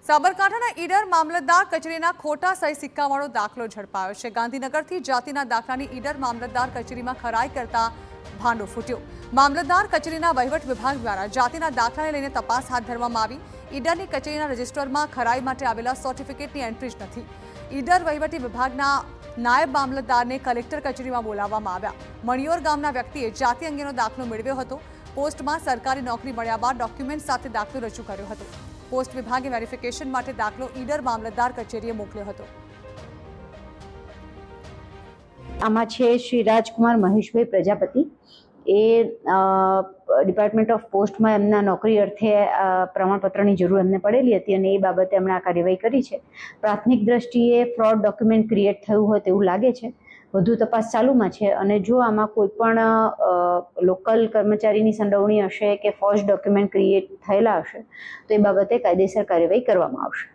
સાબરકાંઠાના ઈડર મામલતદાર કચેરીના ખોટા સહી સિક્કાવાળો દાખલો ઝડપાયો છે। ગાંધીનગરથી જાતિના દાખલાની ઈડર મામલતદાર કચેરીમાં ખરાઈ કરતા ભાંડો ફૂટ્યો। મામલતદાર કચેરીના વહીવટ વિભાગ દ્વારા જાતિના દાખલાને લઈને તપાસ હાથ ધરવામાં આવી। ઈડરની કચેરીના રજિસ્ટરમાં ખરાઈ માટે આવેલા સર્ટિફિકેટની એન્ટ્રી જ નથી। ઈડર વહીવટી વિભાગના નાયબ મામલતદારને કલેક્ટર કચેરીમાં બોલાવવામાં આવ્યા। મણિયોર ગામના વ્યક્તિએ જાતિ અંગેનો દાખલો મેળવ્યો હતો। પોસ્ટમાં સરકારી નોકરી મળ્યા બાદ ડોક્યુમેન્ટ સાથે દાખલો રજૂ કર્યો હતો। પોસ્ટ વિભાગે વેરિફિકેશન માટે દાખલો ઈડર મામલતદાર કચેરીએ મોકલ્યો હતો। આમાં છે શ્રી રાજકુમાર મહેશભાઈ પ્રજાપતિ। એ ડિપાર્ટમેન્ટ ઓફ પોસ્ટમાં એમના નોકરી અર્થે પ્રમાણપત્રની જરૂર એમને પડેલી હતી અને એ બાબતે એમણે આ કાર્યવાહી કરી છે। પ્રાથમિક દ્રષ્ટિએ ફ્રોડ ડોક્યુમેન્ટ ક્રિએટ થયું હોય તેવું લાગે છે। વધુ તપાસ ચાલુમાં છે અને જો આમાં કોઈ પણ લોકલ કર્મચારીની સંડોવણી હશે કે ફોર્જ ડોક્યુમેન્ટ ક્રિએટ થયેલા હશે તો એ બાબતે કાયદેસર કાર્યવાહી કરવામાં આવશે।